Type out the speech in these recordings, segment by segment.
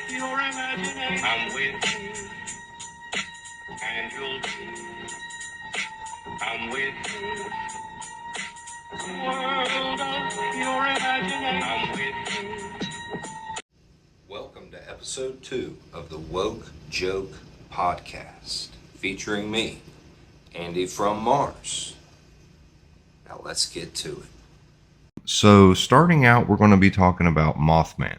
your imagination. I'm with you, and you'll be. I'm with you. World of your imagination. I'm with you. Welcome to episode 2 of the Woke Joke Podcast, featuring me, Andy from Mars. Now let's get to it. So, starting out, we're going to be talking about Mothman.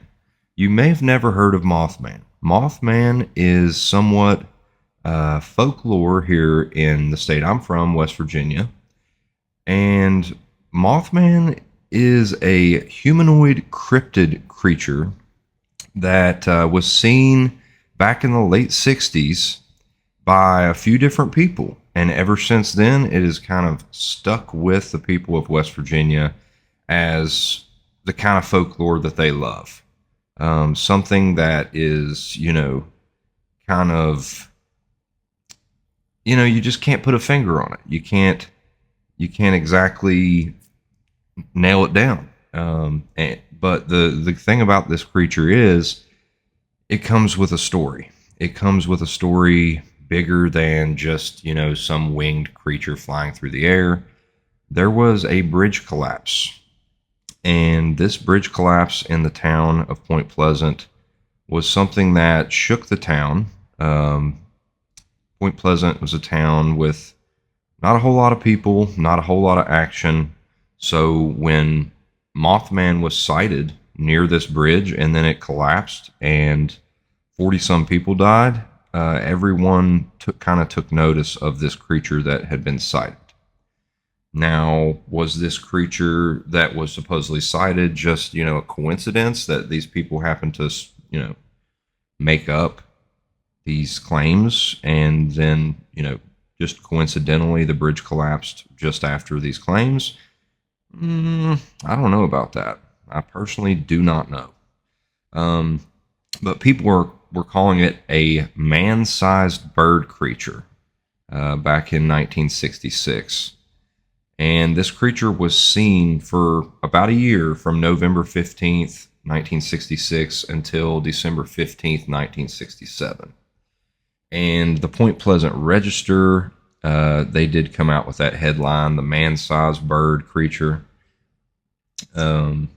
You may have never heard of Mothman. Mothman is somewhat folklore here in the state I'm from, West Virginia. And Mothman is a humanoid cryptid creature that was seen back in the late 60s by a few different people. And ever since then, it has kind of stuck with the people of West Virginia as the kind of folklore that they love. Something that is, kind of, you just can't put a finger on it. You can't exactly nail it down. But the thing about this creature is it comes with a story. It comes with a story bigger than just, some winged creature flying through the air. There was a bridge collapse. And this bridge collapse in the town of Point Pleasant was something that shook the town. Point Pleasant was a town with not a whole lot of people, not a whole lot of action. So when Mothman was sighted near this bridge and then it collapsed and 40-some people died, everyone took notice of this creature that had been sighted. Now, was this creature that was supposedly sighted just, a coincidence that these people happened to, make up these claims and then, just coincidentally the bridge collapsed just after these claims? I don't know about that. I personally do not know. But people were calling it a man-sized bird creature back in 1966. And this creature was seen for about a year from November 15th, 1966 until December 15th, 1967. And the Point Pleasant Register, they did come out with that headline, the man-sized bird creature. And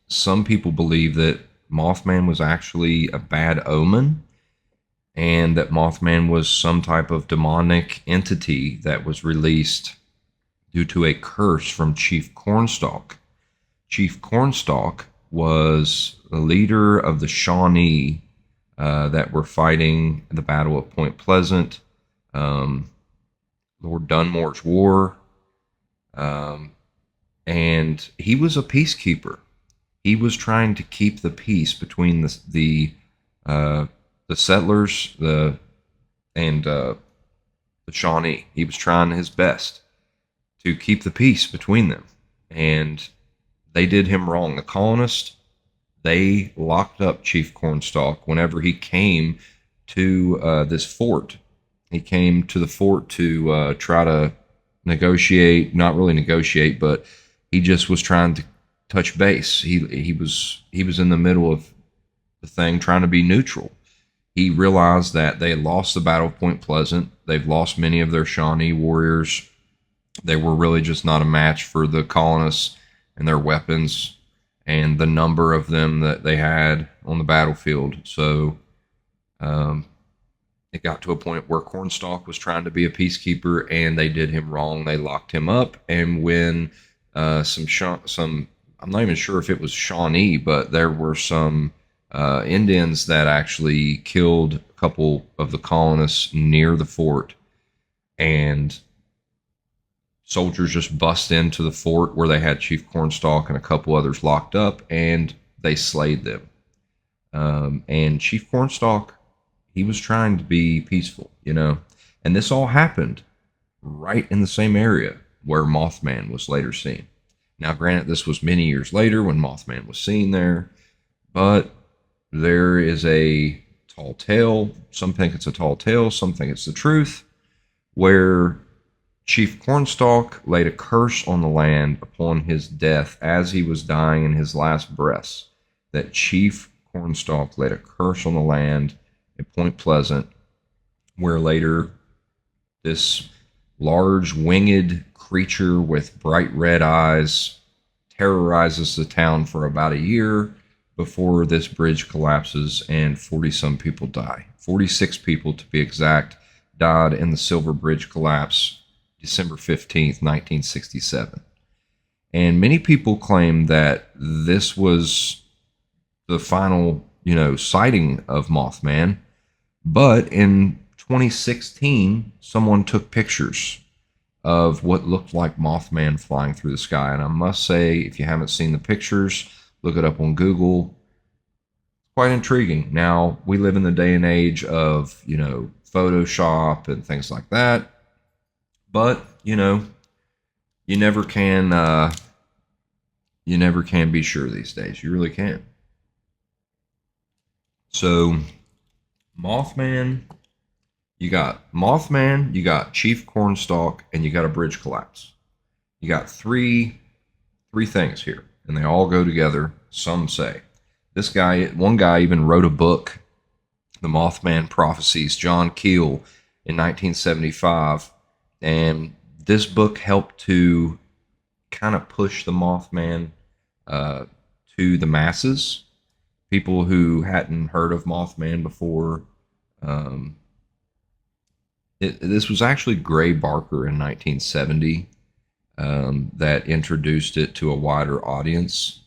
some people believe that Mothman was actually a bad omen, and that Mothman was some type of demonic entity that was released due to a curse from Chief Cornstalk. Chief Cornstalk was the leader of the Shawnee that were fighting the Battle of Point Pleasant, Lord Dunmore's War, and he was a peacekeeper. He was trying to keep the peace between the settlers, and the Shawnee. He was trying his best to keep the peace between them, and they did him wrong. The colonists, they locked up Chief Cornstalk whenever he came to this fort. He came to the fort to try to negotiate, not really negotiate, but he just was trying to touch base. He was in the middle of the thing, trying to be neutral. He realized that they had lost the Battle of Point Pleasant. They've lost many of their Shawnee warriors. They were really just not a match for the colonists and their weapons and the number of them that they had on the battlefield. So it got to a point where Cornstalk was trying to be a peacekeeper, and they did him wrong. They locked him up, and when some I'm not even sure if it was Shawnee, but there were some Indians that actually killed a couple of the colonists near the fort, and soldiers just bust into the fort where they had Chief Cornstalk and a couple others locked up, and they slayed them. And Chief Cornstalk, he was trying to be peaceful, and this all happened right in the same area where Mothman was later seen. Now, granted, this was many years later when Mothman was seen there, but there is a tall tale. Some think it's a tall tale, some think it's the truth, where Chief Cornstalk laid a curse on the land upon his death as he was dying in his last breaths. that Chief Cornstalk laid a curse on the land at Point Pleasant, where later this large winged creature with bright red eyes terrorizes the town for about a year before this bridge collapses and 40 some people die. 46 people, to be exact, died in the Silver Bridge collapse December 15th, 1967. And many people claim that this was the final, sighting of Mothman. But in 2016, someone took pictures of what looked like Mothman flying through the sky. And I must say, if you haven't seen the pictures, look it up on Google. Quite intriguing. Now, we live in the day and age of, Photoshop and things like that. But, you never can be sure these days. You really can't. So, Mothman, you got Chief Cornstalk, and you got a bridge collapse. You got three things here, and they all go together, some say. One guy even wrote a book, The Mothman Prophecies, John Keel, in 1975, and this book helped to kind of push the Mothman to the masses, people who hadn't heard of Mothman before. This was actually Gray Barker in 1970 that introduced it to a wider audience.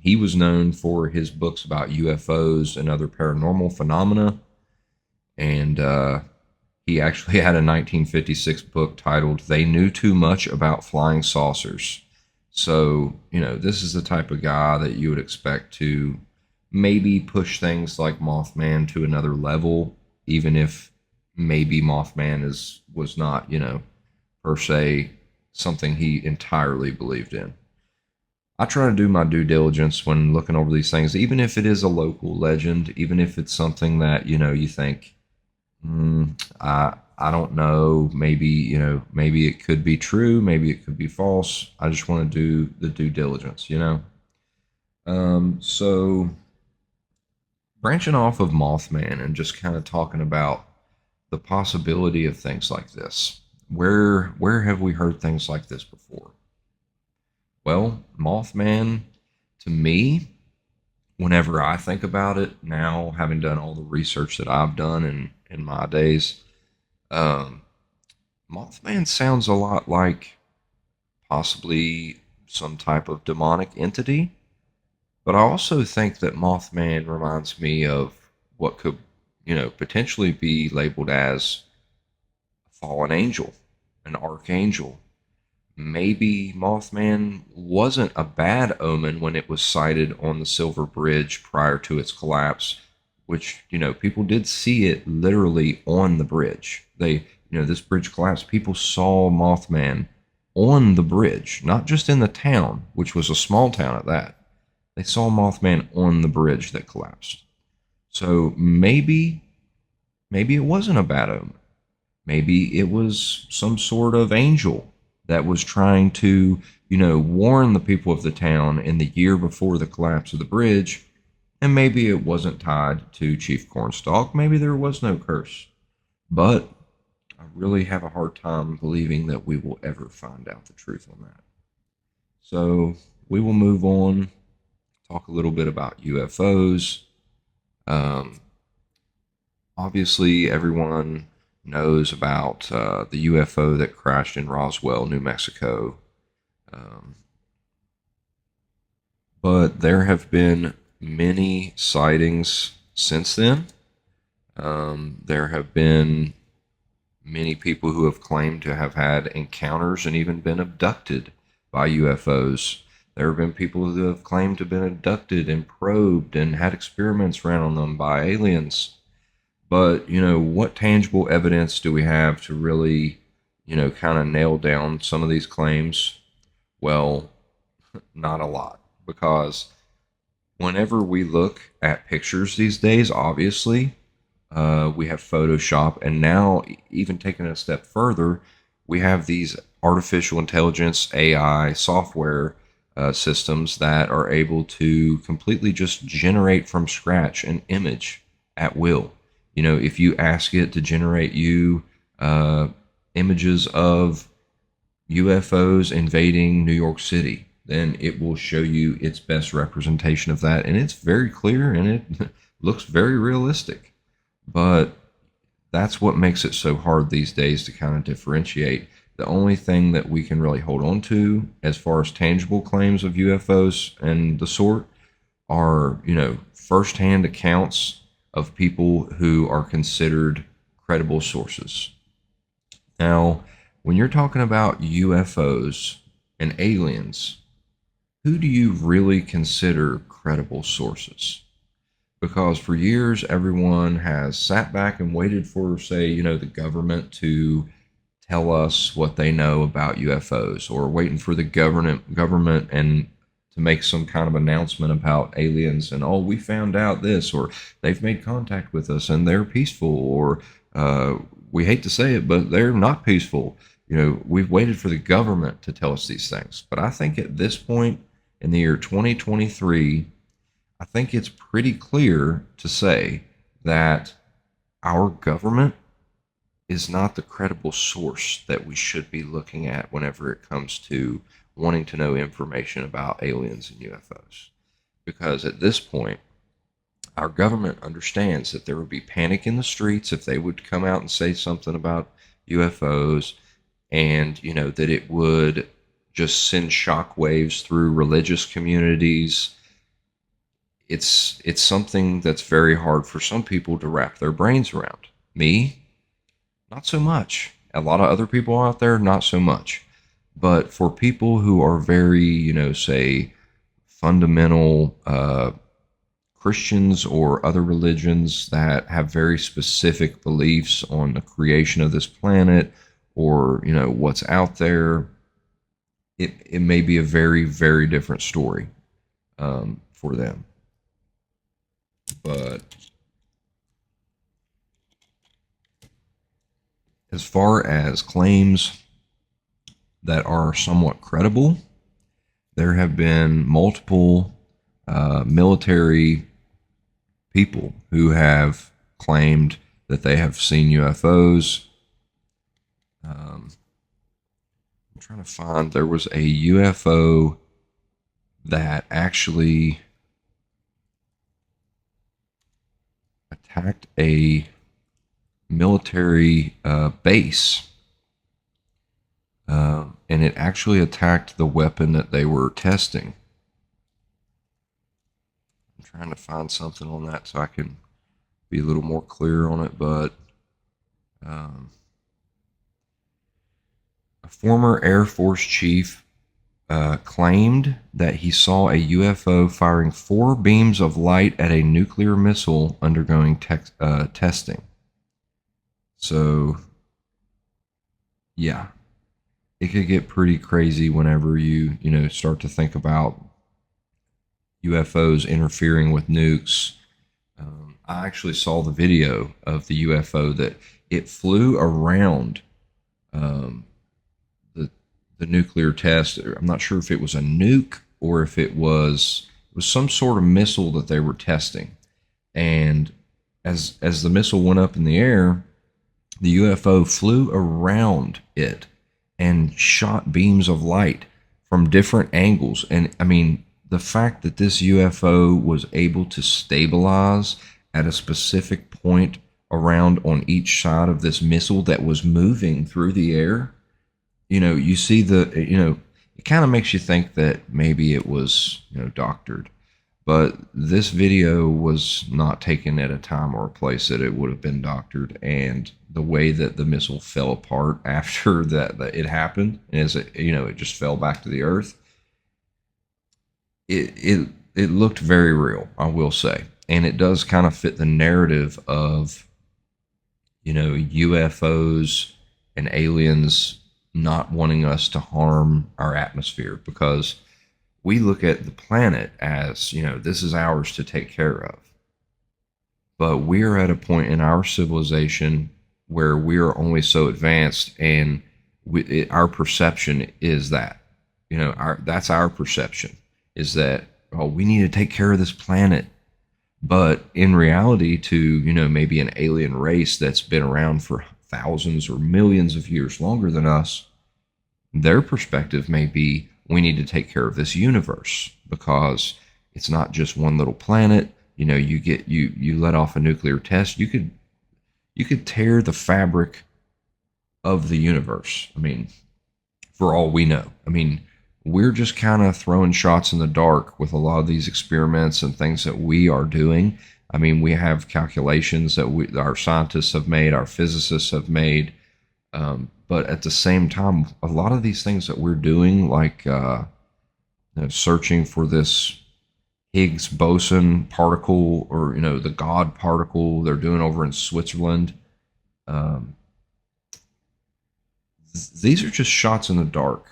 He was known for his books about UFOs and other paranormal phenomena, and he actually had a 1956 book titled "They Knew Too Much About Flying Saucers." So, this is the type of guy that you would expect to maybe push things like Mothman to another level, even if maybe Mothman was not, per se something he entirely believed in. I try to do my due diligence when looking over these things, even if it is a local legend, even if it's something that, you think, I don't know, maybe it could be true, maybe it could be false. I just want to do the due diligence, So branching off of Mothman and just kind of talking about the possibility of things like this. Where have we heard things like this before? Well, Mothman, to me, whenever I think about it now, having done all the research that I've done in my days, Mothman sounds a lot like possibly some type of demonic entity. But I also think that Mothman reminds me of what could, potentially be labeled as a fallen angel, an archangel. Maybe Mothman wasn't a bad omen when it was sighted on the Silver Bridge prior to its collapse, which, people did see it literally on the bridge. This bridge collapsed. People saw Mothman on the bridge, not just in the town, which was a small town at that. They saw Mothman on the bridge that collapsed. So maybe it wasn't a bad omen. Maybe it was some sort of angel that was trying to, warn the people of the town in the year before the collapse of the bridge. And maybe it wasn't tied to Chief Cornstalk. Maybe there was no curse. But I really have a hard time believing that we will ever find out the truth on that. So we will move on, talk a little bit about UFOs. Obviously, everyone knows about the UFO that crashed in Roswell, New Mexico. But there have been many sightings since then. There have been many people who have claimed to have had encounters and even been abducted by UFOs. There have been people who have claimed to have been abducted and probed and had experiments ran on them by aliens. But, what tangible evidence do we have to really, kind of nail down some of these claims? Well, not a lot. Because whenever we look at pictures these days, obviously, we have Photoshop. And now, even taking it a step further, we have these artificial intelligence, AI software systems that are able to completely just generate from scratch an image at will. You know, if you ask it to generate you images of UFOs invading New York City, then it will show you its best representation of that. And it's very clear and it looks very realistic. But that's what makes it so hard these days to kind of differentiate. The only thing that we can really hold on to as far as tangible claims of UFOs and the sort are, you know, firsthand accounts of people who are considered credible sources. Now, when you're talking about UFOs and aliens, who do you really consider credible sources? Because for years, everyone has sat back and waited for, say, you know, the government to tell us what they know about UFOs, or waiting for the government and to make some kind of announcement about aliens and, oh, we found out this, or they've made contact with us and they're peaceful, or we hate to say it, but they're not peaceful. You know, we've waited for the government to tell us these things. But I think at this point in the year 2023, I think it's pretty clear to say that our government is not the credible source that we should be looking at whenever it comes to wanting to know information about aliens and UFOs. Because at this point, our government understands that there would be panic in the streets if they would come out and say something about UFOs, and, you know, that it would just send shockwaves through religious communities. It's something that's very hard for some people to wrap their brains around. Me, not so much. A lot of other people out there, not so much. But for people who are very, you know, say, fundamental Christians or other religions that have very specific beliefs on the creation of this planet, or, you know, what's out there, it may be a very, very different story for them. But as far as claims that are somewhat credible, there have been multiple military people who have claimed that they have seen UFOs. I'm trying to find, there was a UFO that actually attacked a military base, and it actually attacked the weapon that they were testing. I'm trying to find something on that so I can be a little more clear on it, but a former Air Force chief claimed that he saw a UFO firing 4 beams of light at a nuclear missile undergoing testing. So, yeah, it could get pretty crazy whenever you know, start to think about UFOs interfering with nukes. I actually saw the video of the UFO that it flew around the nuclear test. I'm not sure if it was a nuke or if it was some sort of missile that they were testing. And as the missile went up in the air, the UFO flew around it and shot beams of light from different angles. And I mean, the fact that this UFO was able to stabilize at a specific point around on each side of this missile that was moving through the air, you know, you see you know, it kind of makes you think that maybe it was, you know, doctored. But this video was not taken at a time or a place that it would have been doctored. And the way that the missile fell apart after that it happened, as it, you know, it just fell back to the earth, it looked very real, I will say. And it does kind of fit the narrative of, you know, UFOs and aliens not wanting us to harm our atmosphere, because we look at the planet as, you know, this is ours to take care of. But we're at a point in our civilization where we are only so advanced, and our perception is that, that's our perception, is that, oh, we need to take care of this planet. But in reality, to, maybe an alien race that's been around for thousands or millions of years longer than us, their perspective may be, we need to take care of this universe, because it's not just one little planet. You let off a nuclear test, you could tear the fabric of the universe. I mean, for all we know. I mean, we're just kind of throwing shots in the dark with a lot of these experiments and things that we are doing. I mean, we have calculations that our scientists have made, our physicists have made, but at the same time, a lot of these things that we're doing, like searching for this Higgs boson particle, or the God particle they're doing over in Switzerland. Um, these are just shots in the dark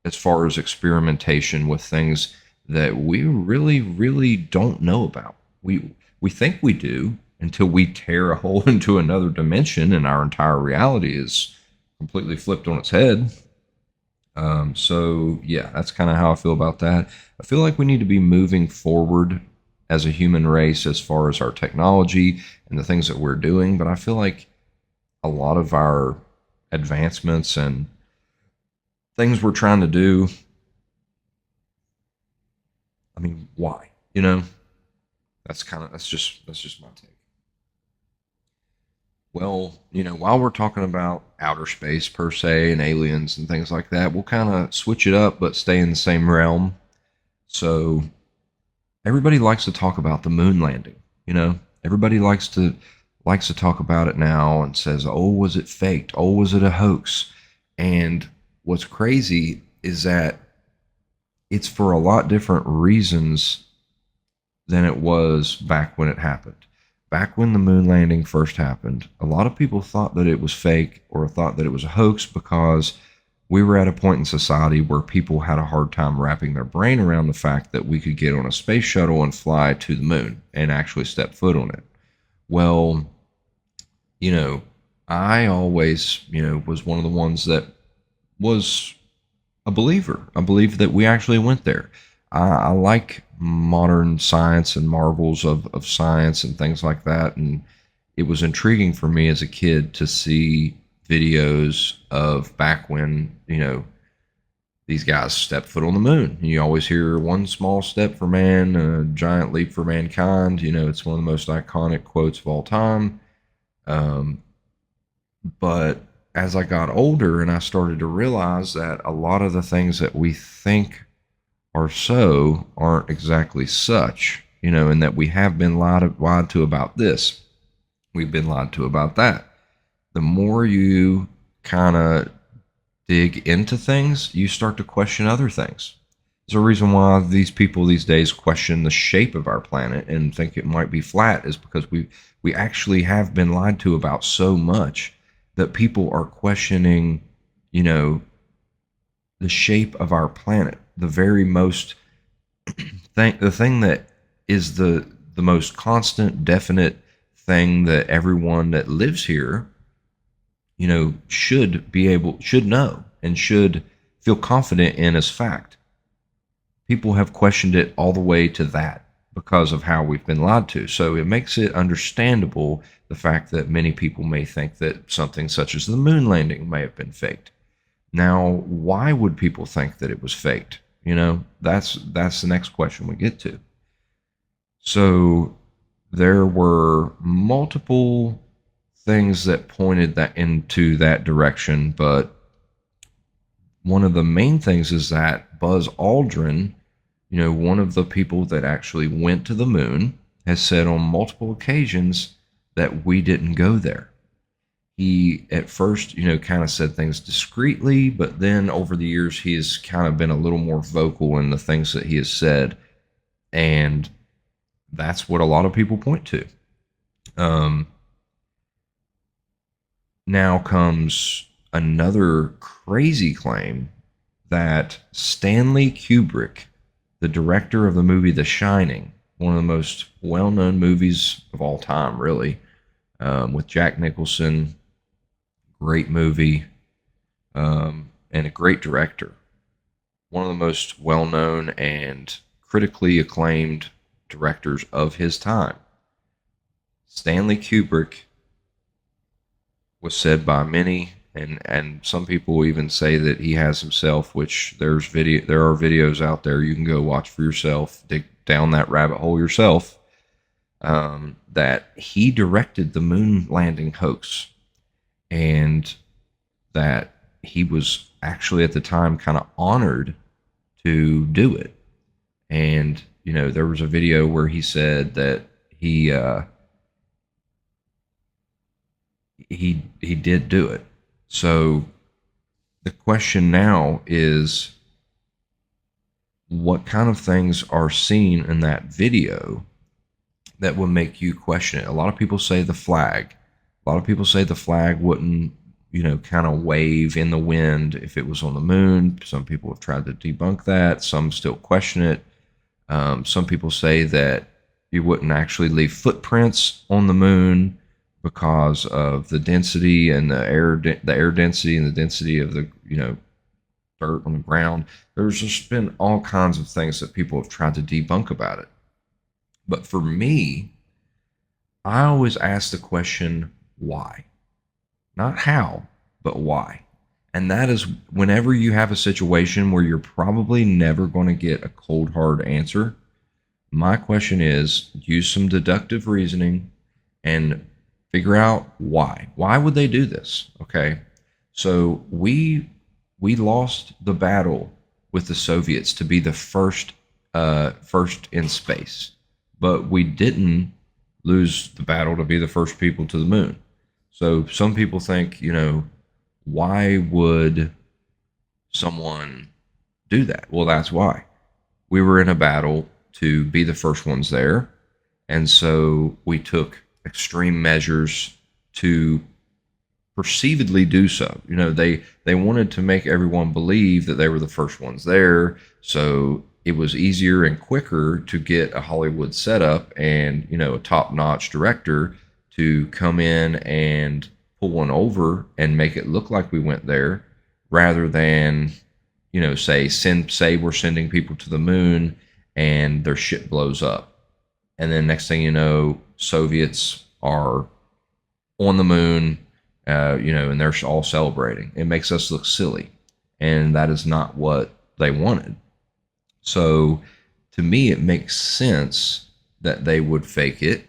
as far as experimentation with things that we really, really don't know about. We think we do, until we tear a hole into another dimension and our entire reality is completely flipped on its head. So yeah, that's kind of how I feel about that. I feel like we need to be moving forward as a human race as far as our technology and the things that we're doing, but I feel like a lot of our advancements and things we're trying to do, I mean, why? That's just my take. Well, while we're talking about outer space per se and aliens and things like that, we'll kind of switch it up but stay in the same realm. So everybody likes to talk about the moon landing. Everybody likes to talk about it now and says, "Oh, was it faked? Oh, was it a hoax?" And what's crazy is that it's for a lot different reasons than it was back when it happened. Back when the moon landing first happened, a lot of people thought that it was fake or thought that it was a hoax, because we were at a point in society where people had a hard time wrapping their brain around the fact that we could get on a space shuttle and fly to the moon and actually step foot on it. Well, you know, I always, was one of the ones that was a believer. I believe that we actually went there. I like modern science and marvels of science and things like that. And it was intriguing for me as a kid to see videos of back when, these guys stepped foot on the moon. You always hear one small step for man, a giant leap for mankind. It's one of the most iconic quotes of all time. Um, but as I got older and I started to realize that a lot of the things that we think are so aren't exactly such, and that we have been lied to about this. We've been lied to about that. The more you kind of dig into things, you start to question other things. There's a reason why these people these days question the shape of our planet and think it might be flat, is because we actually have been lied to about so much that people are questioning, the shape of our planet. The very most the thing that is the most constant, definite thing that everyone that lives here, should know and should feel confident in as fact. People have questioned it all the way to that because of how we've been lied to. So it makes it understandable, the fact that many people may think that something such as the moon landing may have been faked. Now, why would people think that it was faked? That's the next question we get to. So there were multiple things that pointed that into that direction, but one of the main things is that Buzz Aldrin, one of the people that actually went to the moon, has said on multiple occasions that we didn't go there. He at first, kind of said things discreetly, but then over the years, he has kind of been a little more vocal in the things that he has said. And that's what a lot of people point to. Now comes another crazy claim that Stanley Kubrick, the director of the movie The Shining, one of the most well-known movies of all time, really, with Jack Nicholson, great movie, and a great director. one of the most well-known and critically acclaimed directors of his time. Stanley Kubrick was said by many, and some people even say that he has himself, which there are videos out there you can go watch for yourself, dig down that rabbit hole yourself, that he directed the moon landing hoax, and that he was actually at the time kind of honored to do it. And there was a video where he said that he did do it. So the question now is, what kind of things are seen in that video that would make you question it? A lot of people say the flag. A lot of people say the flag wouldn't, kind of wave in the wind if it was on the moon. Some people have tried to debunk that. Some still question it. Some people say that you wouldn't actually leave footprints on the moon because of the density and the air density and the density of the dirt on the ground. There's just been all kinds of things that people have tried to debunk about it. But for me, I always ask the question, why? Not how, but why. And that is whenever you have a situation where you're probably never going to get a cold, hard answer, my question is use some deductive reasoning and figure out why. Why would they do this? Okay. So we lost the battle with the Soviets to be the first in space, but we didn't lose the battle to be the first people to the moon. So some people think, why would someone do that? Well, that's why. We were in a battle to be the first ones there, and so we took extreme measures to perceivedly do so. They wanted to make everyone believe that they were the first ones there, so it was easier and quicker to get a Hollywood setup and a top-notch director to come in and pull one over and make it look like we went there, rather than say we're sending people to the moon and their shit blows up, and then next thing you know, Soviets are on the moon, and they're all celebrating. It makes us look silly, and that is not what they wanted. So to me, it makes sense that they would fake it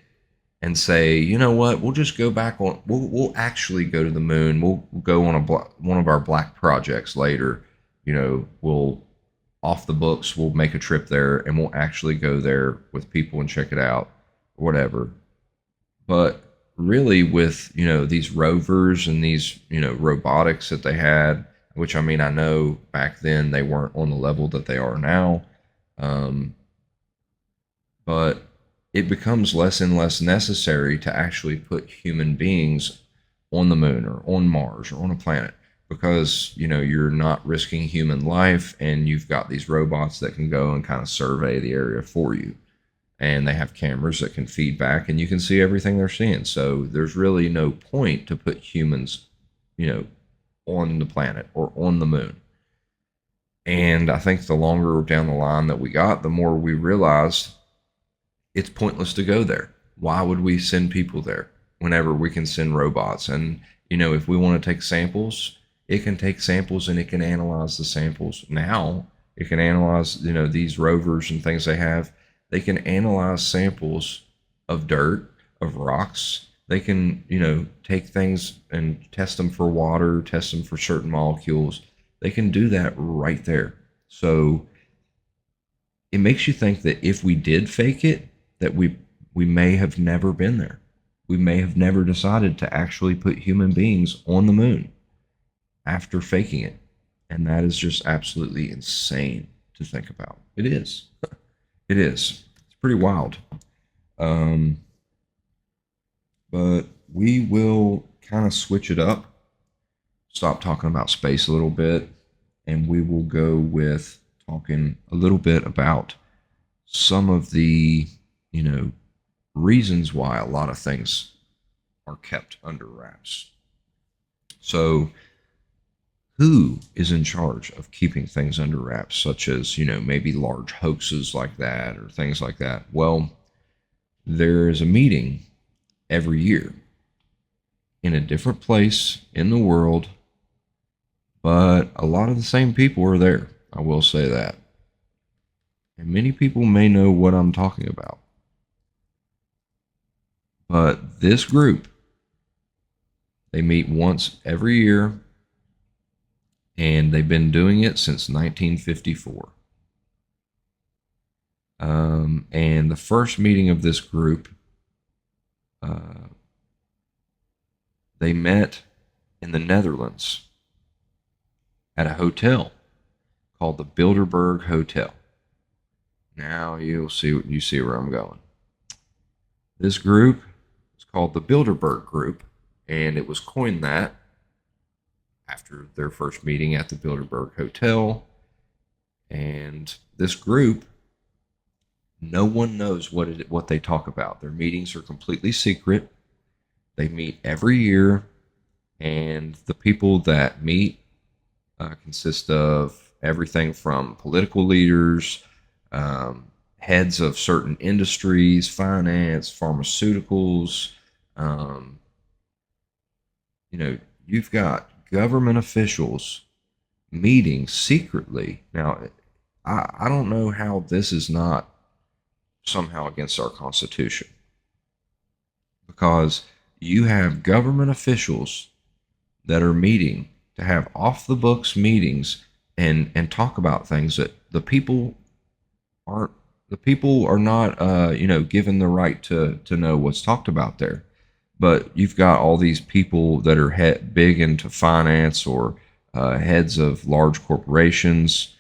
and say, you know what, we'll just go back on, we'll actually go to the moon. We'll go on one of our black projects later. We'll off the books, we'll make a trip there and we'll actually go there with people and check it out or whatever. But really with, these rovers and these, robotics that they had, which I know back then they weren't on the level that they are now. But it becomes less and less necessary to actually put human beings on the moon or on Mars or on a planet, because you're not risking human life, and you've got these robots that can go and kind of survey the area for you, and they have cameras that can feed back and you can see everything they're seeing. So there's really no point to put humans on the planet or on the moon. And I think the longer down the line that we got, the more we realized it's pointless to go there. Why would we send people there whenever we can send robots? And if we want to take samples, it can take samples and it can analyze the samples. Now it can analyze, these rovers and things they have. They can analyze samples of dirt, of rocks. They can, take things and test them for water, test them for certain molecules. They can do that right there. So it makes you think that if we did fake it, that we may have never been there. We may have never decided to actually put human beings on the moon after faking it. And that is just absolutely insane to think about. It is. It is. It's pretty wild. But we will kind of switch it up, stop talking about space a little bit, and we will go with talking a little bit about some of the, reasons why a lot of things are kept under wraps. So Who is in charge of keeping things under wraps, such as, maybe large hoaxes like that or things like that? Well, there is a meeting every year in a different place in the world, but a lot of the same people are there. I will say that. And many people may know what I'm talking about. But this group, they meet once every year, and they've been doing it since 1954. And the first meeting of this group, uh, they met in the Netherlands at a hotel called the Bilderberg Hotel. Now you see where I'm going. This group is called the Bilderberg Group, and it was coined that after their first meeting at the Bilderberg Hotel. And this group, no one knows what they talk about. Their meetings are completely secret. They meet every year, and the people that meet consist of everything from political leaders, heads of certain industries, finance, pharmaceuticals. Um, you've got government officials meeting secretly. Now, I don't know how this is not somehow against our Constitution, because you have government officials that are meeting to have off the books meetings and talk about things that the people are not given the right to know what's talked about there. But you've got all these people that are big into finance or heads of large corporations,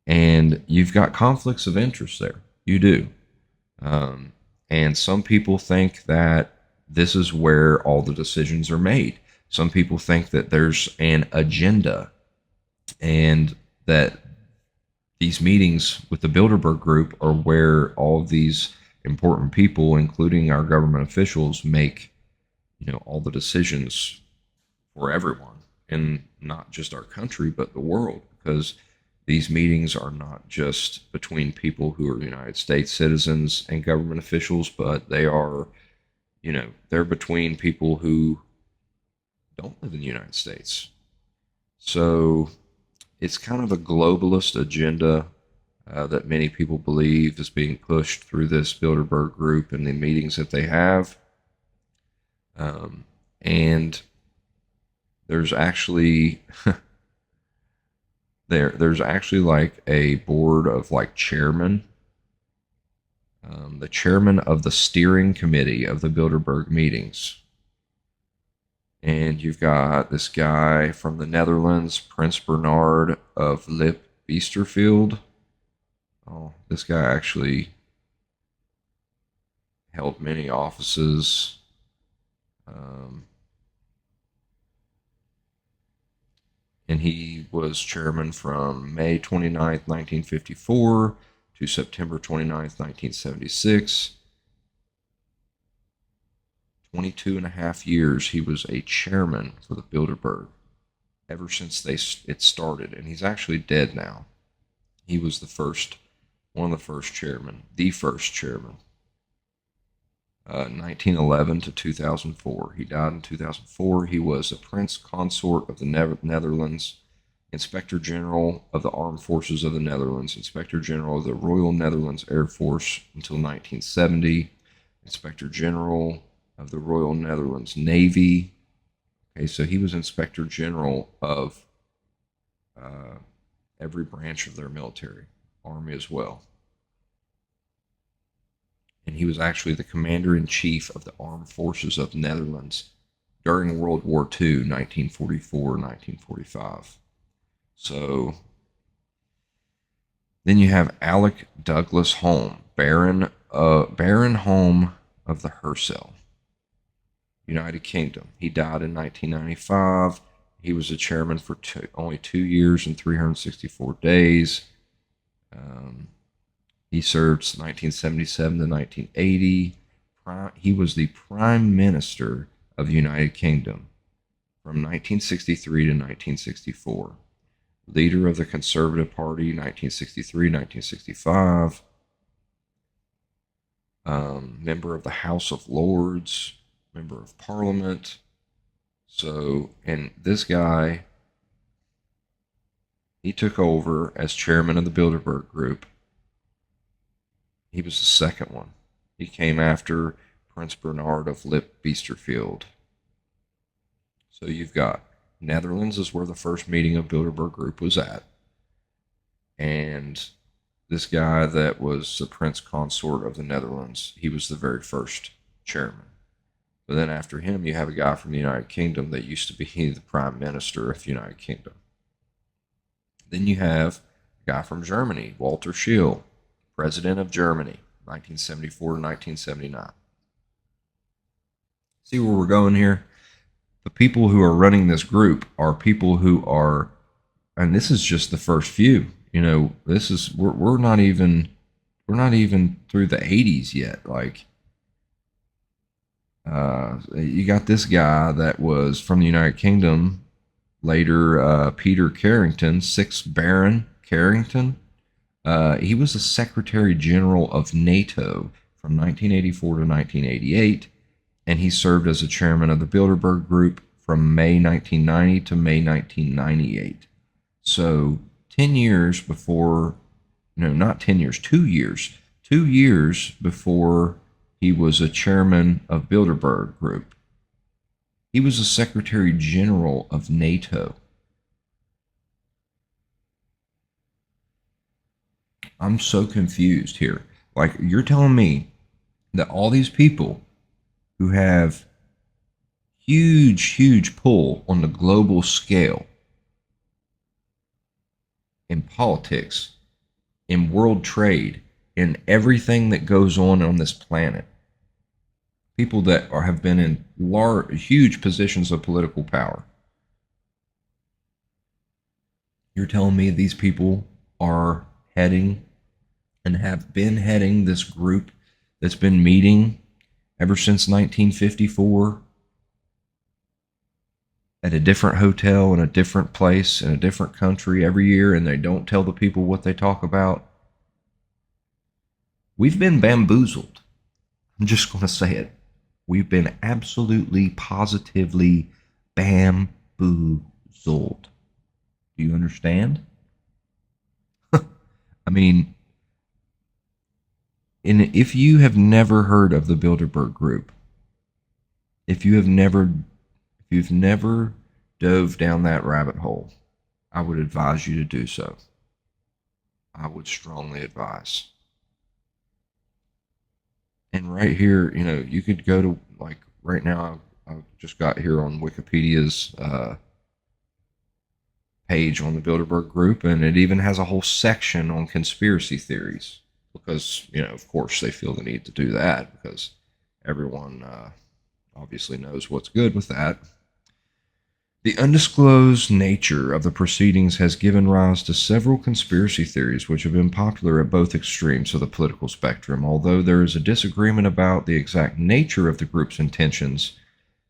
and you've got conflicts of interest there. You do. And some people think that this is where all the decisions are made. Some people think that there's an agenda, and that these meetings with the Bilderberg Group are where all of these important people, including our government officials, make all the decisions for everyone, and not just our country but the world, because these meetings are not just between people who are United States citizens and government officials, but they are, they're between people who don't live in the United States. So it's kind of a globalist agenda that many people believe is being pushed through this Bilderberg Group and the meetings that they have. And there's actually there's actually like a board of like chairmen. The chairman of the steering committee of the Bilderberg meetings. And you've got this guy from the Netherlands, Prince Bernard of Lip Biesterfield. Oh, this guy actually held many offices. And he was chairman from May 29th, 1954 to September 29th, 1976. 22 and a half years he was a chairman for the Bilderberg ever since it started, and he's actually dead now. He was one of the first chairman, 1911 to 2004. He died in 2004. He was a Prince Consort of the Netherlands, Inspector General of the Armed Forces of the Netherlands, Inspector General of the Royal Netherlands Air Force until 1970, Inspector General of the Royal Netherlands Navy. Okay, so he was Inspector General of every branch of their military, Army as well. And he was actually the Commander-in-Chief of the Armed Forces of the Netherlands during World War II, 1944-1945. So then you have Alec Douglas Home, Baron Home of the Hersel, United Kingdom. He died in 1995. He was a chairman for only 2 years and 364 days. He served 1977 to 1980. He was the Prime Minister of the United Kingdom from 1963 to 1964. Leader of the Conservative Party, 1963, 1965. Member of the House of Lords, member of Parliament. So, and this guy, he took over as chairman of the Bilderberg Group. He was the second one. He came after Prince Bernard of Lip-Biesterfeld. So you've got Netherlands is where the first meeting of Bilderberg Group was at. And this guy that was the Prince Consort of the Netherlands, he was the very first chairman. But then after him, you have a guy from the United Kingdom that used to be the Prime Minister of the United Kingdom. Then you have a guy from Germany, Walter Scheel, President of Germany, 1974 to 1979. See where we're going here? The people who are running this group are people who are, and this is just the first few. You know, this is we're not even through the 80s yet. Like, you got this guy that was from the United Kingdom, later Peter Carrington, 6th Baron Carrington. He was the Secretary General of NATO from 1984 to 1988, and he served as the chairman of the Bilderberg Group from May 1990 to May 1998. So 10 years before, no, not 10 years, 2 years. 2 years before he was a chairman of Bilderberg Group, he was the Secretary General of NATO. I'm so confused here. Like, you're telling me that all these people who have huge pull on the global scale in politics, in world trade, in everything that goes on this planet, people that have been in huge positions of political power, you're telling me these people are heading and have been heading this group that's been meeting ever since 1954 at a different hotel in a different place in a different country every year, and they don't tell the people what they talk about? We've been bamboozled. I'm just going to say it. We've been absolutely, positively bamboozled. Do you understand? I mean, if you have never heard of the Bilderberg Group, if you've never dove down that rabbit hole, I would advise you to do so. I would strongly advise. And right here, you know, you could go to, like, right now, I just got here on Wikipedia's page on the Bilderberg Group, and it even has a whole section on conspiracy theories, because, you know, of course they feel the need to do that because everyone obviously knows what's good with that. The undisclosed nature of the proceedings has given rise to several conspiracy theories which have been popular at both extremes of the political spectrum. Although there is a disagreement about the exact nature of the group's intentions,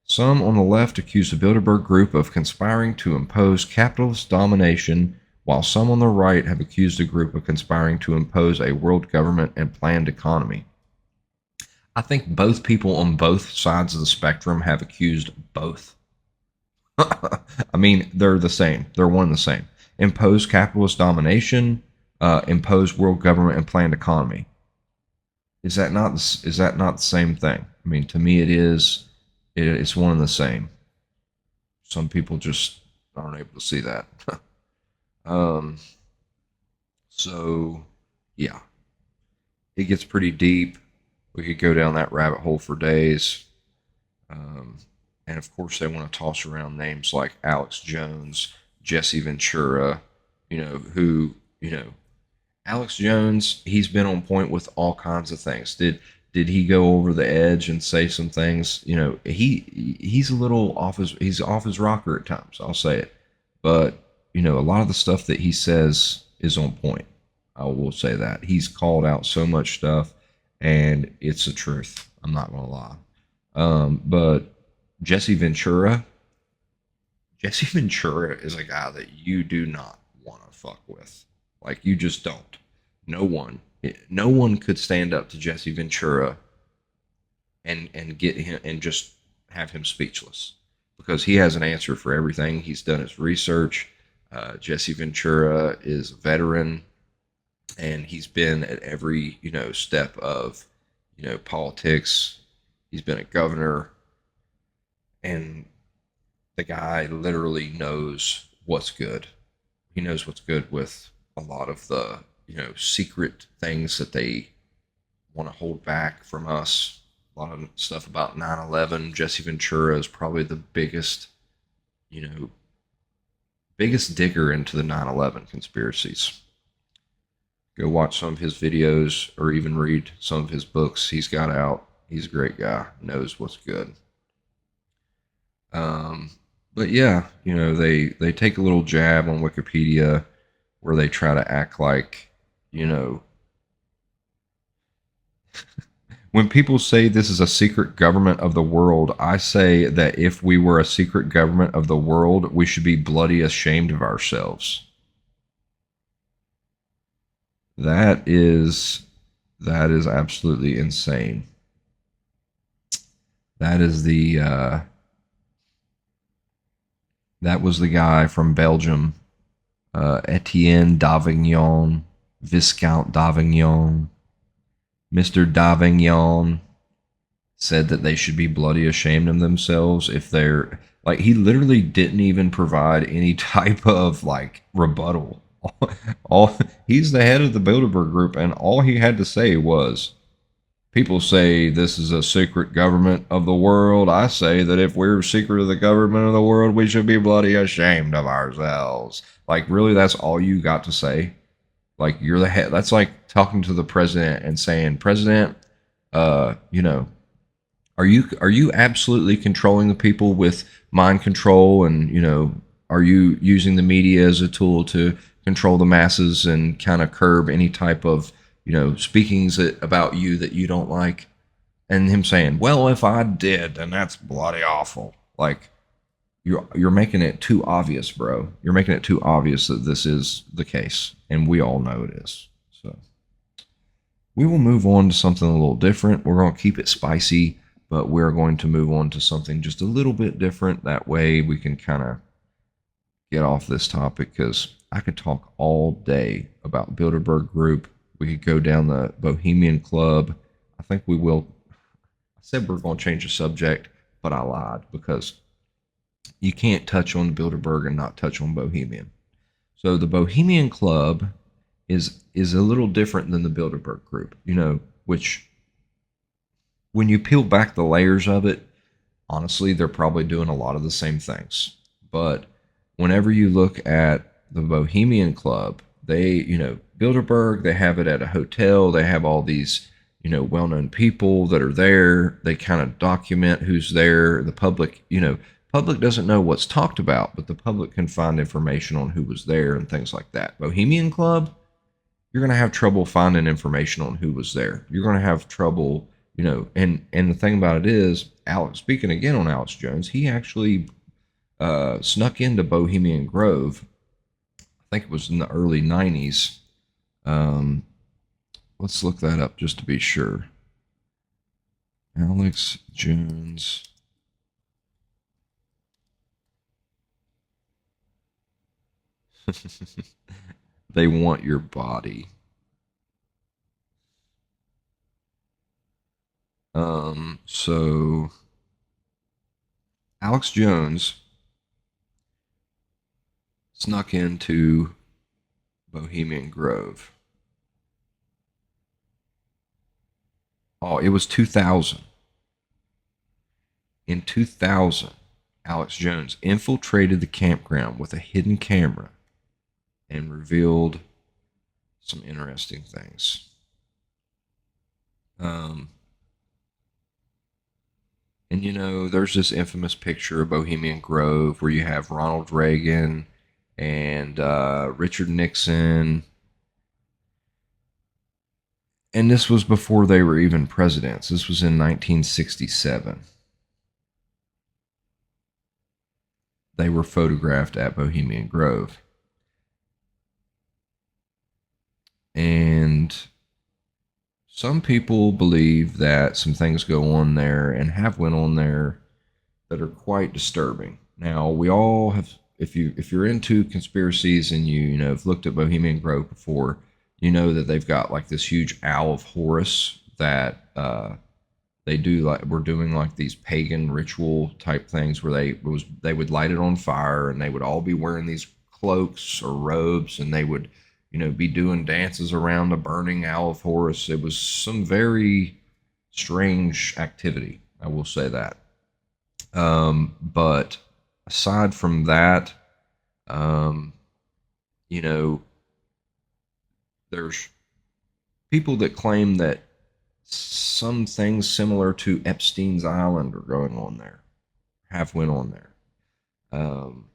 some on the left accuse the Bilderberg Group of conspiring to impose capitalist domination, while some on the right have accused the group of conspiring to impose a world government and planned economy. I think both people on both sides of the spectrum have accused both. I mean, they're the same. They're one and the same. Impose capitalist domination, impose world government and planned economy. Is that not the same thing? I mean, to me, it is. It's one and the same. Some people just aren't able to see that. So, yeah, it gets pretty deep. We could go down that rabbit hole for days. And of course, they want to toss around names like Alex Jones, Jesse Ventura, Alex Jones, he's been on point with all kinds of things. Did he go over the edge and say some things? You know, he's a little he's off his rocker at times, I'll say it. But, you know, a lot of the stuff that he says is on point. I will say that. He's called out so much stuff, and it's the truth. I'm not going to lie. But Jesse Ventura, Jesse Ventura is a guy that you do not want to fuck with. Like you just don't. No one could stand up to Jesse Ventura and get him and just have him speechless because he has an answer for everything. He's done his research. Jesse Ventura is a veteran, and he's been at every step of politics. He's been a governor, and the guy literally knows what's good. He knows what's good with a lot of the secret things that they want to hold back from us. A lot of stuff about 9/11. Jesse Ventura is probably the you know, biggest digger into the 9/11 conspiracies. Go watch some of his videos or even read some of his books he's got out. He's a great guy, knows what's good. Um, but yeah, they take a little jab on Wikipedia where they try to act like, you know, when people say this is a secret government of the world, I say that if we were a secret government of the world, we should be bloody ashamed of ourselves. That is that is absolutely insane. That is that was the guy from Belgium, Etienne d'Avignon, Viscount d'Avignon. Mr. d'Avignon said that they should be bloody ashamed of themselves if they're like he literally didn't even provide any type of like rebuttal. all He's the head of the Bilderberg group, and all he had to say was, people say this is a secret government of the world. I say that if we're a secret of the government of the world, we should be bloody ashamed of ourselves. Like, really, that's all you got to say? Like, you're the head. That's like talking to the president and saying, President, uh, you know, are you absolutely controlling the people with mind control, and are you using the media as a tool to control the masses and kind of curb any type of speakings about you that you don't like? And him saying, well, if I did, then that's bloody awful. Like, you're making it too obvious, bro. You're making it too obvious that this is the case, and we all know it is. So we will move on to something a little different. We're going to keep it spicy, but we're going to move on to something just a little bit different. That way we can kind of get off this topic, because I could talk all day about Bilderberg Group. We could go down the Bohemian Club. I think we will. I said we're going to change the subject, but I lied, because you can't touch on Bilderberg and not touch on Bohemian. So the Bohemian Club is a little different than the Bilderberg Group, which when you peel back the layers of it, honestly, they're probably doing a lot of the same things. But whenever you look at the Bohemian Club, they, Bilderberg, they have it at a hotel. They have all these, well-known people that are there. They kind of document who's there. The public doesn't know what's talked about, but the public can find information on who was there and things like that. Bohemian Club, you're going to have trouble finding information on who was there. You're going to have trouble, and the thing about it is, Alex, speaking again on Alex Jones, he actually snuck into Bohemian Grove. I think it was in the early 90s. Let's look that up just to be sure. Alex Jones. They want your body. So Alex Jones snuck into Bohemian Grove. Oh, it was 2000. In 2000, Alex Jones infiltrated the campground with a hidden camera and revealed some interesting things. And there's this infamous picture of Bohemian Grove where you have Ronald Reagan and Richard Nixon. And this was before they were even presidents. This was in 1967. they were photographed at Bohemian Grove. And some people believe that some things go on there and have went on there that are quite disturbing. Now, we all have, if you're into conspiracies and you know have looked at Bohemian Grove before, you know that they've got like this huge owl of Horus that they do, like we're doing like these pagan ritual type things where they would light it on fire, and they would all be wearing these cloaks or robes, and they would, you know, be doing dances around the burning owl of Horus. It was some very strange activity, I will say that. But aside from that, um, you know, there's people that claim that some things similar to Epstein's Island are going on there, have went on there. Um,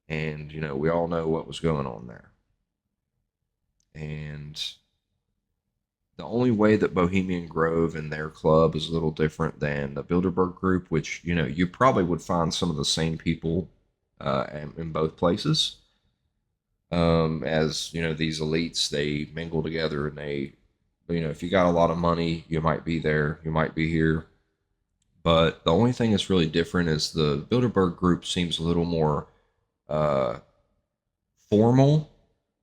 and, you know, we all know what was going on there. And the only way that Bohemian Grove and their club is a little different than the Bilderberg group, which, you know, you probably would find some of the same people in both places. As, you know, these elites, they mingle together and they, you know, if you got a lot of money, you might be there, you might be here. But the only thing that's really different is the Bilderberg group seems a little more uh, formal,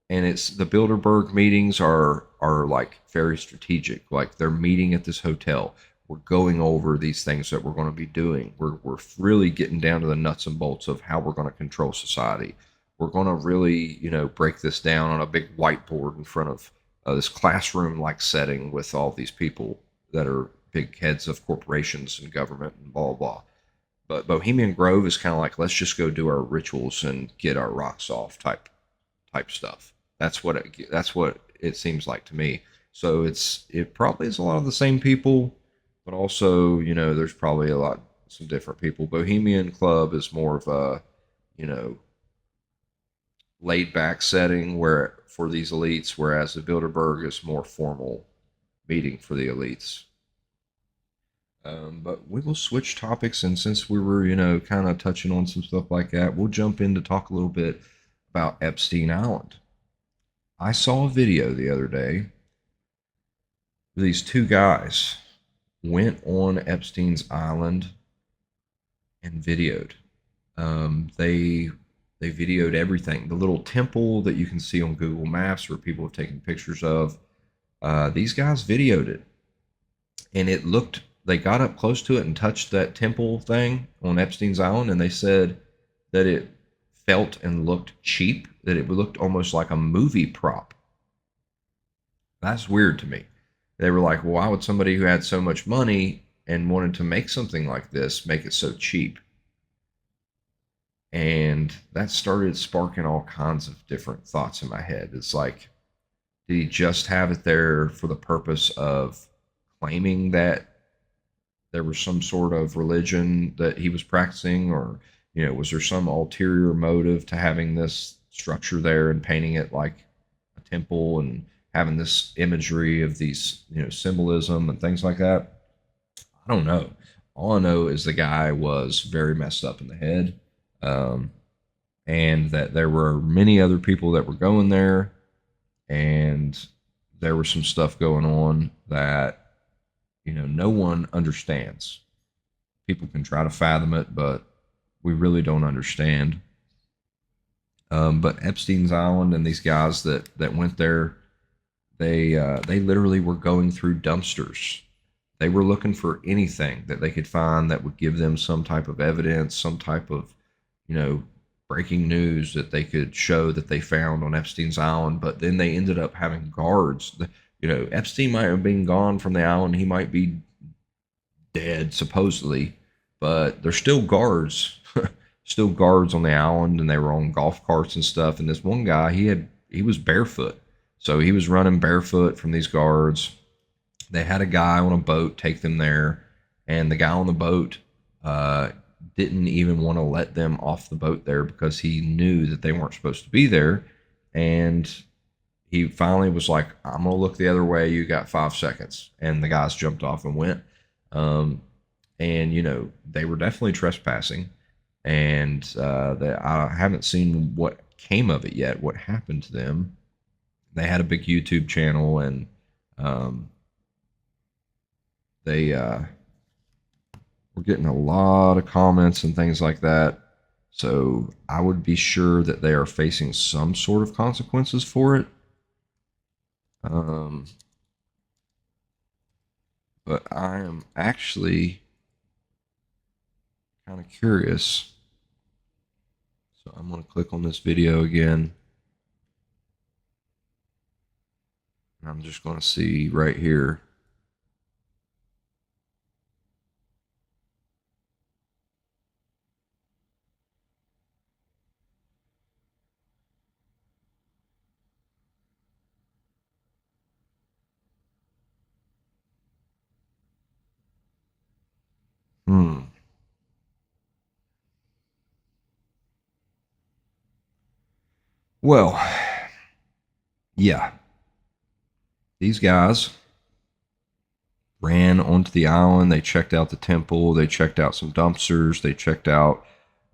and it's the Bilderberg meetings are like very strategic. Like they're meeting at this hotel. We're going over these things that we're going to be doing. We're really getting down to the nuts and bolts of how we're going to control society. We're going to really, you know, break this down on a big whiteboard in front of this classroom like setting with all these people that are big heads of corporations and government and blah blah. But Bohemian Grove is kind of like, let's just go do our rituals and get our rocks off type stuff. That's what it seems like to me. So it probably is a lot of the same people, but also, you know, there's probably some different people. Bohemian Club is more of a, you know, laid back setting where for these elites, whereas the Bilderberg is more formal meeting for the elites. But we will switch topics, and since we were, you know, kind of touching on some stuff like that, we'll jump in to talk a little bit about Epstein Island. I saw a video the other day. These two guys went on Epstein's Island and videoed. They videoed everything. The little temple that you can see on Google Maps where people have taken pictures of. These guys videoed it, and it looked. They got up close to it and touched that temple thing on Epstein's Island, and they said that it felt and looked cheap. That it looked almost like a movie prop. That's weird to me. They were like, well, why would somebody who had so much money and wanted to make something like this make it so cheap? And that started sparking all kinds of different thoughts in my head. It's like, did he just have it there for the purpose of claiming that there was some sort of religion that he was practicing? Or, you know, was there some ulterior motive to having this structure there and painting it like a temple and having this imagery of these, you know, symbolism and things like that? I don't know. All I know is the guy was very messed up in the head, and that there were many other people that were going there, and there was some stuff going on that, you know, no one understands. People can try to fathom it, but we really don't understand. But Epstein's Island and these guys that went there, they literally were going through dumpsters. They were looking for anything that they could find that would give them some type of evidence, some type of, you know, breaking news that they could show that they found on Epstein's Island. But then they ended up having guards. You know, Epstein might have been gone from the island. He might be dead, supposedly, but there's still guards, still guards on the island, and they were on golf carts and stuff. And this one guy, he was barefoot. So he was running barefoot from these guards. They had a guy on a boat take them there, and the guy on the boat didn't even want to let them off the boat there because he knew that they weren't supposed to be there. And he finally was like, I'm going to look the other way. You got 5 seconds. And the guys jumped off and went. And, you know, they were definitely trespassing. and that I haven't seen what came of it yet. What happened to them? They had a big YouTube channel, and um, they were getting a lot of comments and things like that. So I would be sure that they are facing some sort of consequences for it. Um, but I am actually kind of curious. So I'm going to click on this video again. And I'm just going to see right here. Hmm. Well, yeah, these guys ran onto the island. They checked out the temple. They checked out some dumpsters. They checked out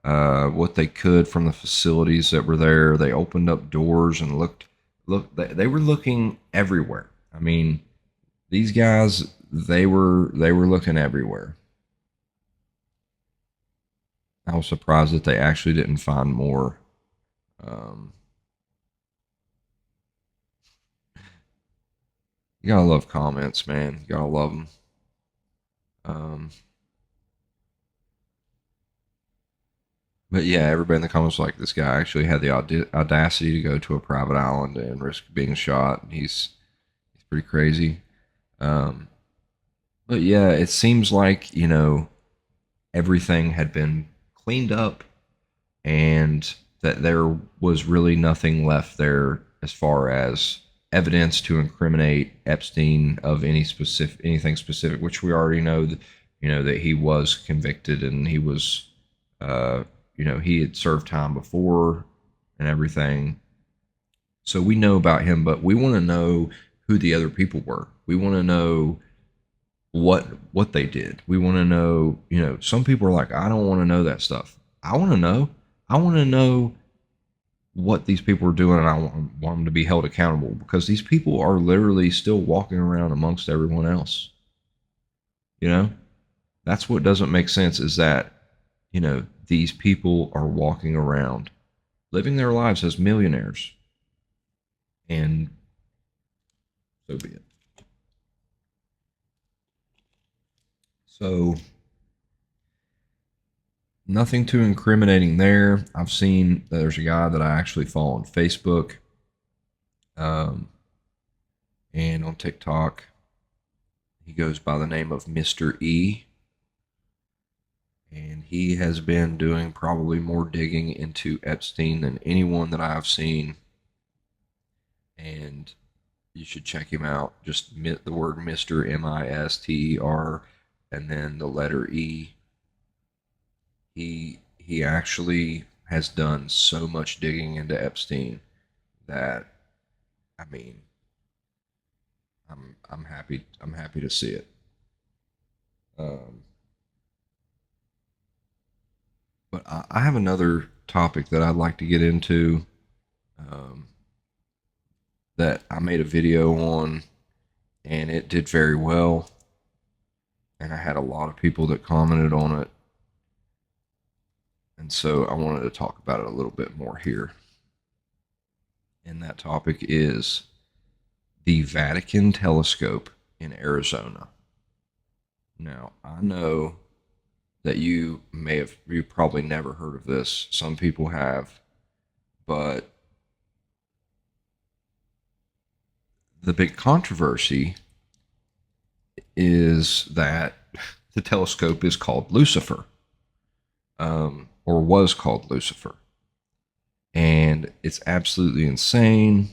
what they could from the facilities that were there. They opened up doors and looked. Look, they were looking everywhere. I mean, these guys, they were looking everywhere. I was surprised that they actually didn't find more. Um, you gotta love comments, man. You gotta love them. Um, but yeah, everybody in the comments was like, this guy actually had the audacity to go to a private island and risk being shot. He's pretty crazy. Um, but yeah, it seems like everything had been cleaned up, and that there was really nothing left there as far as evidence to incriminate Epstein of anything specific, which we already know that that he was convicted, and he was he had served time before and everything. So we know about him, but we want to know who the other people were. We want to know what they did. We want to know, some people are like, I don't want to know that stuff. I want to know. I want to know what these people are doing, and I want them to be held accountable, because these people are literally still walking around amongst everyone else. You know, that's what doesn't make sense, is that, these people are walking around living their lives as millionaires, and so be it. So nothing too incriminating there. I've seen there's a guy that I actually follow on Facebook, um, and on TikTok. He goes by the name of Mr. E, and he has been doing probably more digging into Epstein than anyone that I've seen. And you should check him out. Just the word Mr. Mister, and then the letter E. He actually has done so much digging into Epstein that, I mean, I'm happy to see it. Um, but I have another topic that I'd like to get into, um, that I made a video on, and it did very well, and I had a lot of people that commented on it, and so I wanted to talk about it a little bit more here. And that topic is the Vatican telescope in Arizona. Now, I know that you probably never heard of this. Some people have, but the big controversy is that the telescope is called Lucifer, or was called Lucifer, and it's absolutely insane.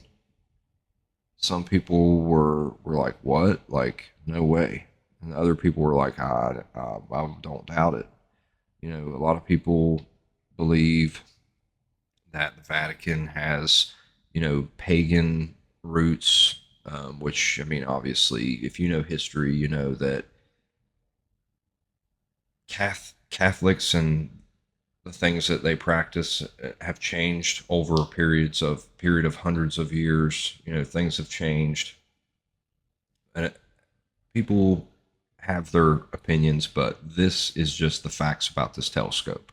Some people were like, "What? Like, no way," and other people were like, I don't doubt it." A lot of people believe that the Vatican has, pagan roots, which, I mean, obviously, if you know history, you know that Catholics and the things that they practice have changed over period of hundreds of years. Things have changed, and people have their opinions, but this is just the facts about this telescope.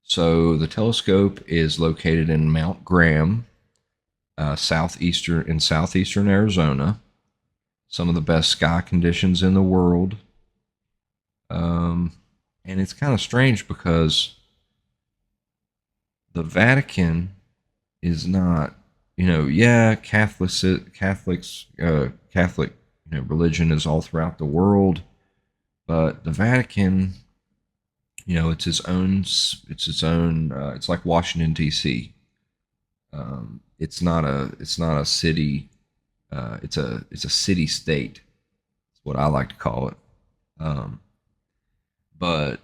So the telescope is located in Mount Graham, southeastern Arizona. Some of the best sky conditions in the world. And it's kind of strange because the Vatican is not, yeah, Catholic, religion is all throughout the world, but the Vatican, it's its own. It's like Washington D.C. It's not a city. It's a city state. That's what I like to call it. Um, but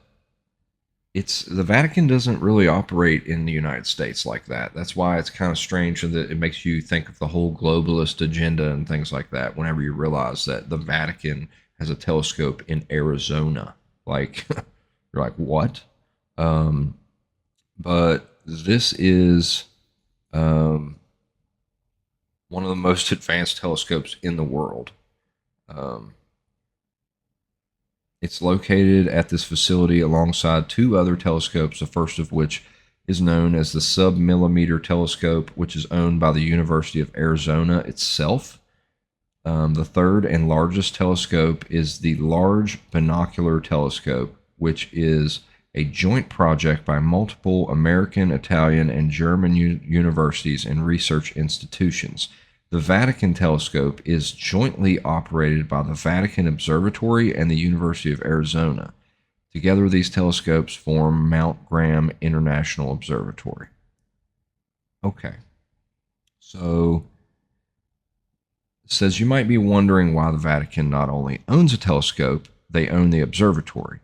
the Vatican doesn't really operate in the United States like that. That's why it's kind of strange that it makes you think of the whole globalist agenda and things like that whenever you realize that the Vatican has a telescope in Arizona. Like, you're like, what? Um, but this is one of the most advanced telescopes in the world. Um, It's located at this facility alongside two other telescopes, the first of which is known as the Submillimeter Telescope, which is owned by the University of Arizona itself. The third and largest telescope is the Large Binocular Telescope, which is a joint project by multiple American, Italian, and German universities and research institutions. The Vatican Telescope is jointly operated by the Vatican Observatory and the University of Arizona. Together, these telescopes form Mount Graham International Observatory. Okay, so it says you might be wondering why the Vatican not only owns a telescope, they own the observatory.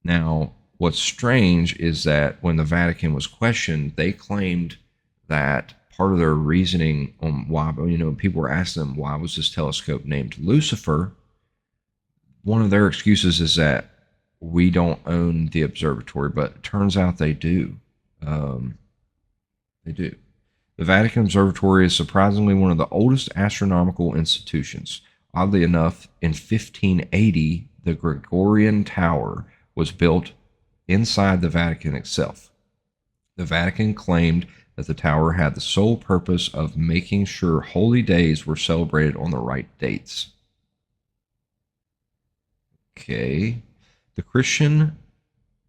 Now, what's strange is that when the Vatican was questioned, they claimed that part of their reasoning on why, people were asking them, why was this telescope named Lucifer? One of their excuses is that we don't own the observatory, but it turns out they do. They do. The Vatican Observatory is surprisingly one of the oldest astronomical institutions. Oddly enough, in 1580, the Gregorian Tower was built inside the Vatican itself. The Vatican claimed that the tower had the sole purpose of making sure holy days were celebrated on the right dates. Okay. The Christian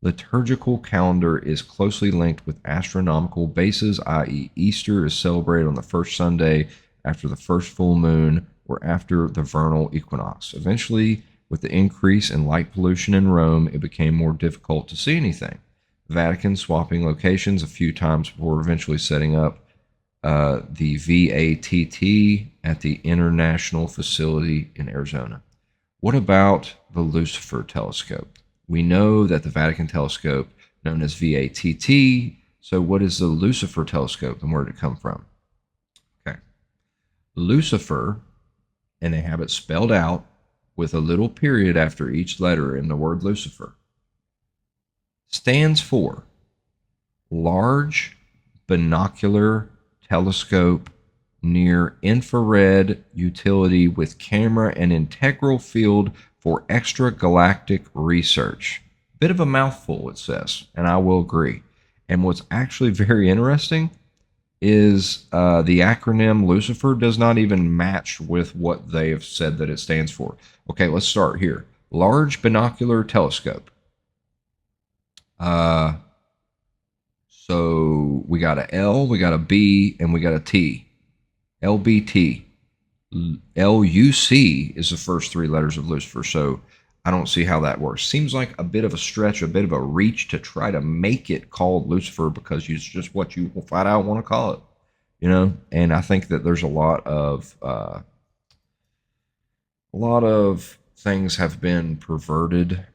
liturgical calendar is closely linked with astronomical bases, i.e., Easter is celebrated on the first Sunday after the first full moon or after the vernal equinox. Eventually, with the increase in light pollution in Rome, it became more difficult to see anything. The Vatican swapping locations a few times before eventually setting up the VATT at the International Facility in Arizona. What about the Lucifer Telescope? We know that the Vatican Telescope, known as VATT, so what is the Lucifer Telescope and where did it come from? Okay. Lucifer, and they have it spelled out with a little period after each letter in the word Lucifer, stands for Large Binocular Telescope Near Infrared Utility with Camera and Integral Field for Extragalactic Research. Bit of a mouthful, it says, and I will agree. And what's actually very interesting is the acronym Lucifer does not even match with what they have said that it stands for. Okay, let's start here. Large Binocular Telescope. So we got a L, we got a B, and we got a T. LBT. LUC is the first three letters of Lucifer, so I don't see how that works. Seems like a bit of a stretch, a bit of a reach to try to make it called Lucifer because it's just what you flat out want to call it, And I think that there's a lot of things have been perverted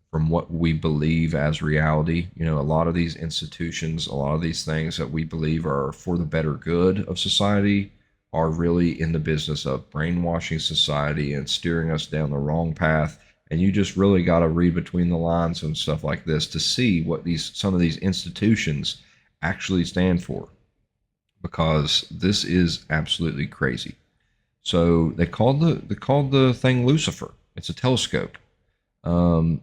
from what we believe as reality. A lot of these institutions, a lot of these things that we believe are for the better good of society are really in the business of brainwashing society and steering us down the wrong path And you just really got to read between the lines and stuff like this to see what some of these institutions actually stand for, because this is absolutely crazy. So they called the thing Lucifer. It's a telescope. And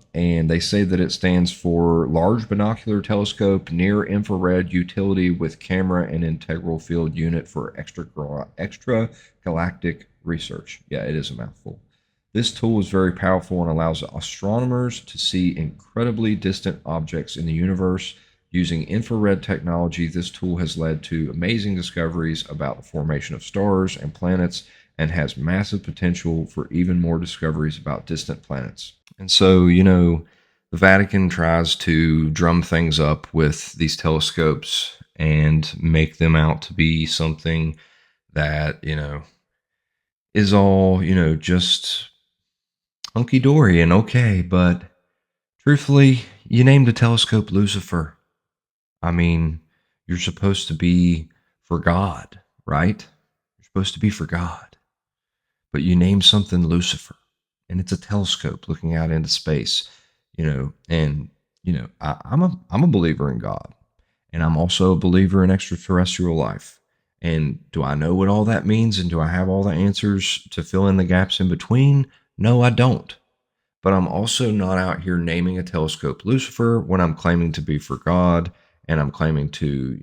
they say that it stands for Large Binocular Telescope, Near Infrared Utility with Camera and Integral Field Unit for Extra Galactic Research. Yeah, it is a mouthful. This tool is very powerful and allows astronomers to see incredibly distant objects in the universe. Using infrared technology, this tool has led to amazing discoveries about the formation of stars and planets and has massive potential for even more discoveries about distant planets. And so, the Vatican tries to drum things up with these telescopes and make them out to be something that, is all, just hunky dory and okay. But truthfully, you named the telescope Lucifer. I mean, you're supposed to be for God, right? You're supposed to be for God. But you name something Lucifer, and it's a telescope looking out into space, and I'm a believer in God, and I'm also a believer in extraterrestrial life. And do I know what all that means, and do I have all the answers to fill in the gaps in between? No, I don't. But I'm also not out here naming a telescope Lucifer when I'm claiming to be for God, and I'm claiming to,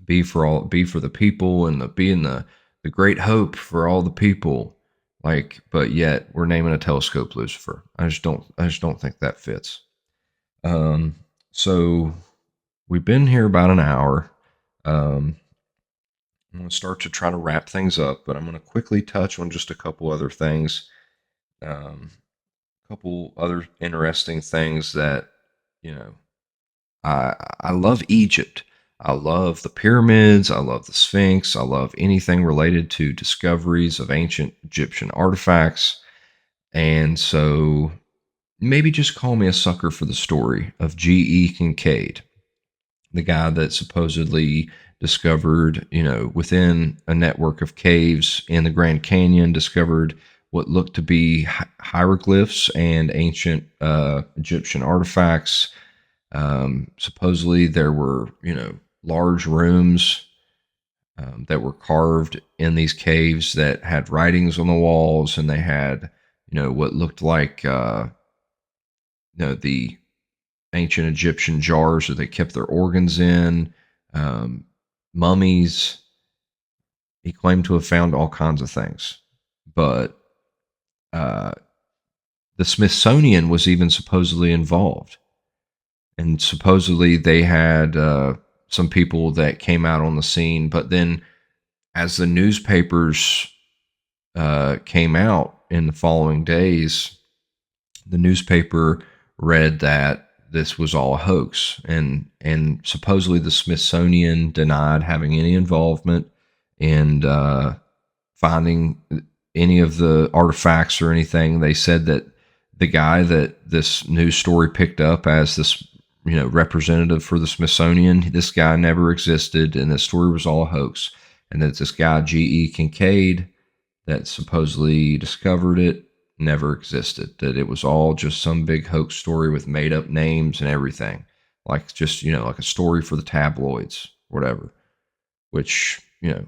be for the people, and being the great hope for all the people. Like, but yet we're naming a telescope Lucifer. I just don't think that fits. um so we've been here about an hour. I'm going to start to try to wrap things up, but I'm going to quickly touch on just a couple other things. A couple other interesting things that, you know I love Egypt. I love the pyramids. I love the Sphinx. I love anything related to discoveries of ancient Egyptian artifacts. And so maybe just call me a sucker for the story of G.E. Kincaid, the guy that supposedly discovered, within a network of caves in the Grand Canyon, discovered what looked to be hieroglyphs and ancient Egyptian artifacts. Supposedly, there were, large rooms that were carved in these caves that had writings on the walls, and they had, what looked like, the ancient Egyptian jars that they kept their organs in, um, mummies. He claimed to have found all kinds of things, but uh, the Smithsonian was even supposedly involved, and supposedly they had some people that came out on the scene. But then, as the newspapers came out in the following days, the newspaper read that this was all a hoax, and supposedly the Smithsonian denied having any involvement in finding any of the artifacts or anything. They said that the guy that this news story picked up as this, representative for the Smithsonian, this guy never existed, and this story was all a hoax. And that this guy G.E. Kincaid that supposedly discovered it never existed. That it was all just some big hoax story with made up names and everything, like just, like a story for the tabloids, whatever. Which, I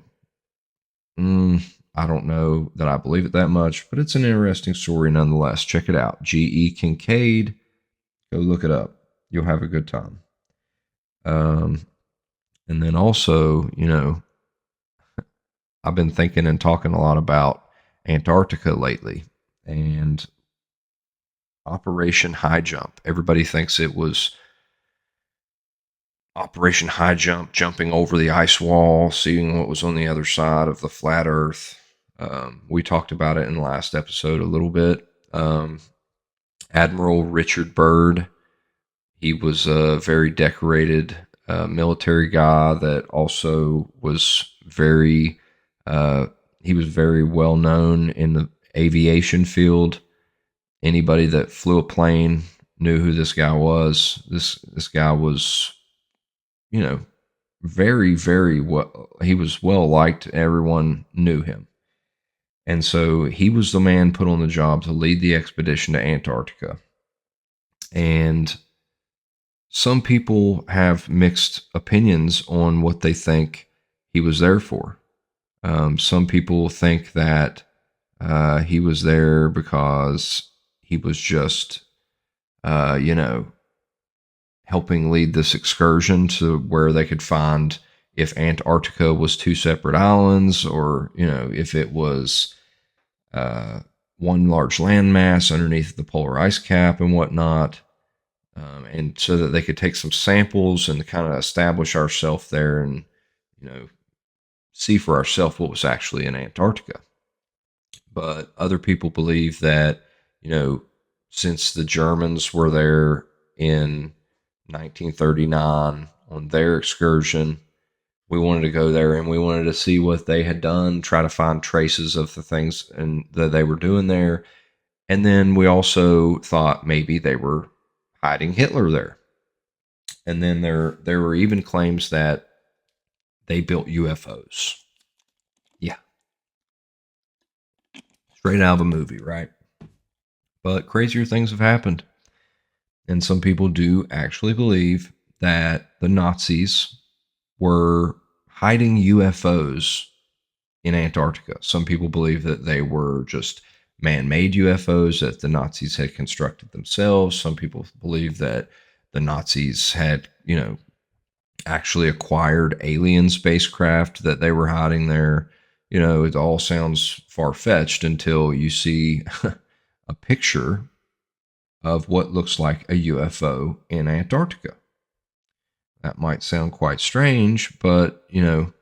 don't know that I believe it that much, but it's an interesting story nonetheless. Check it out. G.E. Kincaid. Go look it up. You'll have a good time. And then also, I've been thinking and talking a lot about Antarctica lately and Operation High Jump. Everybody thinks it was Operation High Jump, jumping over the ice wall, seeing what was on the other side of the flat Earth. We talked about it in the last episode a little bit. Admiral Richard Byrd, he was a very decorated military guy that also was he was very well known in the aviation field. Anybody that flew a plane knew who this guy was. This guy was, you know, very, very well. He was well liked. Everyone knew him. And so he was the man put on the job to lead the expedition to Antarctica. And some people have mixed opinions on what they think he was there for. Some people think that he was there because he was just, you know, helping lead this excursion to where they could find if Antarctica was two separate islands, or, you know, if it was one large landmass underneath the polar ice cap and whatnot. And so that they could take some samples and kind of establish ourselves there and, you know, see for ourselves what was actually in Antarctica. But other people believe that, you know, since the Germans were there in 1939 on their excursion, we wanted to go there and we wanted to see what they had done, try to find traces of the things and that they were doing there. And then we also thought maybe they were hiding Hitler there. And then there were even claims that they built UFOs. Yeah, straight out of a movie, right? But crazier things have happened. And some people do actually believe that the Nazis were hiding UFOs in Antarctica. Some people believe that they were just man made UFOs that the Nazis had constructed themselves. Some people believe that the Nazis had, you know, actually acquired alien spacecraft that they were hiding there. You know, it all sounds far fetched until you see a picture of what looks like a UFO in Antarctica. That might sound quite strange, but, you know,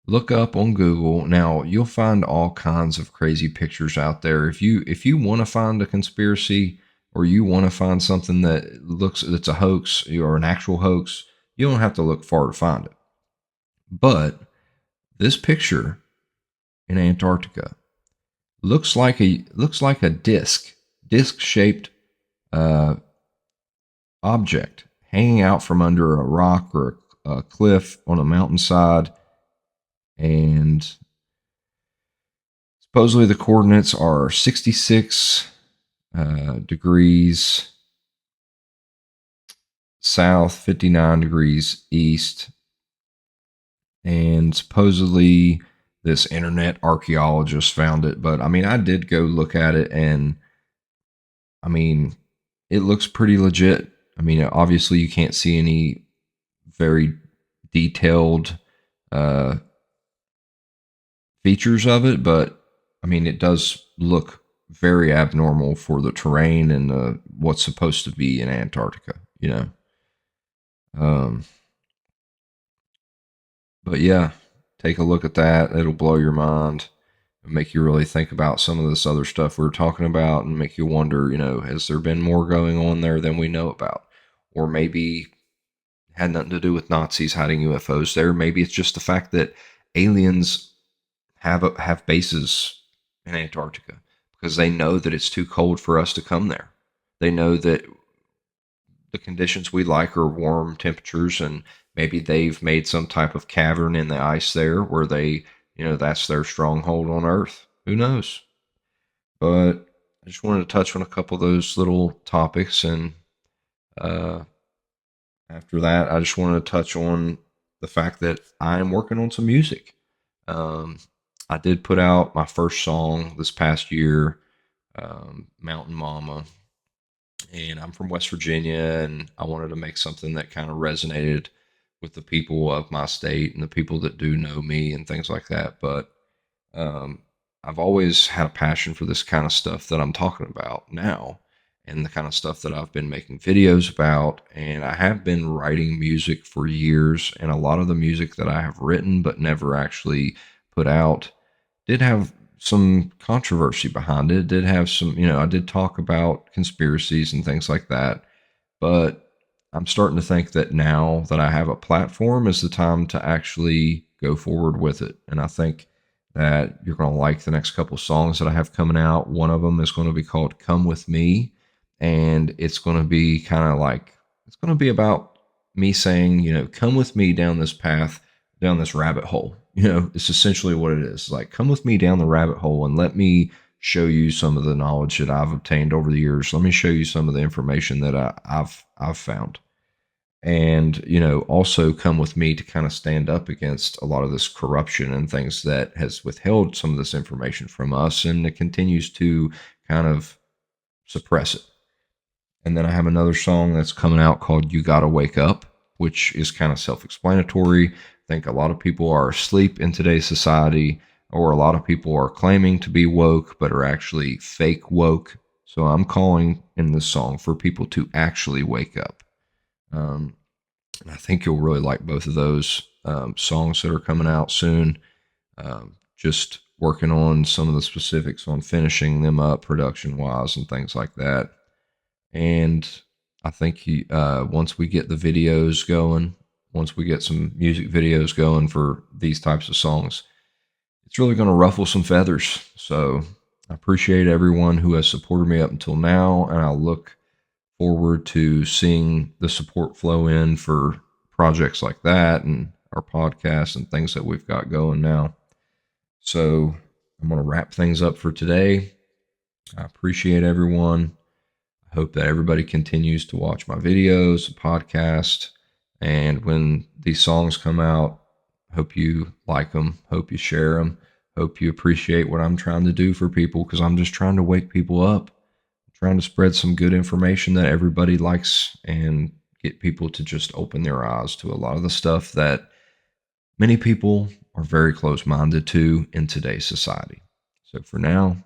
look up on Google. Now, you'll find all kinds of crazy pictures out there. If you want to find a conspiracy, or you want to find something that's a hoax or an actual hoax, you don't have to look far to find it. But this picture in Antarctica looks like a disc shaped object hanging out from under a rock or a cliff on a mountainside. And supposedly the coordinates are 66 degrees south, 59 degrees east. And supposedly this internet archaeologist found it. But I mean, I did go look at it, and I mean, it looks pretty legit. I mean, obviously you can't see any very detailed features of it, but I mean, it does look very abnormal for the terrain and what's supposed to be in Antarctica, you know. But yeah, take a look at that. It'll blow your mind and make you really think about some of this other stuff we were talking about, and make you wonder, you know, has there been more going on there than we know about? Or maybe had nothing to do with Nazis hiding UFOs there. Maybe it's just the fact that aliens have bases in Antarctica because they know that it's too cold for us to come there. They know that the conditions we like are warm temperatures, and maybe they've made some type of cavern in the ice there where they, you know, that's their stronghold on Earth. Who knows? But I just wanted to touch on a couple of those little topics, and uh, after that, I just wanted to touch on the fact that I am working on some music. Um, I did put out my first song this past year, Mountain Mama, and I'm from West Virginia, and I wanted to make something that kind of resonated with the people of my state and the people that do know me and things like that. But um, I've always had a passion for this kind of stuff that I'm talking about now, and the kind of stuff that I've been making videos about. And I have been writing music for years, and a lot of the music that I have written but never actually put out did have some controversy behind it. Did have some, you know, I did talk about conspiracies and things like that. But I'm starting to think that now that I have a platform is the time to actually go forward with it. And I think that you're going to like the next couple songs that I have coming out. One of them is going to be called Come With Me. And it's going to be kind of like, it's going to be about me saying, you know, come with me down this path, down this rabbit hole. It's essentially what it is. Like, come with me down the rabbit hole and let me show you some of the knowledge that I've obtained over the years. Let me show you some of the information that I've found. And, also come with me to kind of stand up against a lot of this corruption and things that has withheld some of this information from us, and it continues to kind of suppress it. And then I have another song that's coming out called You Gotta Wake Up, which is kind of self explanatory. I think a lot of people are asleep in today's society, or a lot of people are claiming to be woke, but are actually fake woke. So I'm calling in this song for people to actually wake up. And I think you'll really like both of those songs that are coming out soon. Just working on some of the specifics on finishing them up production wise and things like that. And I think once we get the videos going, once we get some music videos going for these types of songs, it's really going to ruffle some feathers. So I appreciate everyone who has supported me up until now, and I'll look forward to seeing the support flow in for projects like that and our podcast and things that we've got going now. So I'm going to wrap things up for today. I appreciate everyone. I hope that everybody continues to watch my videos, the podcast, and when these songs come out, hope you like them, hope you share them, hope you appreciate what I'm trying to do for people, because I'm just trying to wake people up, trying to spread some good information that everybody likes and get people to just open their eyes to a lot of the stuff that many people are very close-minded to in today's society. So for now,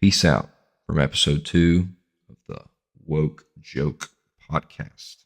peace out from episode 2 of the Woke Joke Podcast.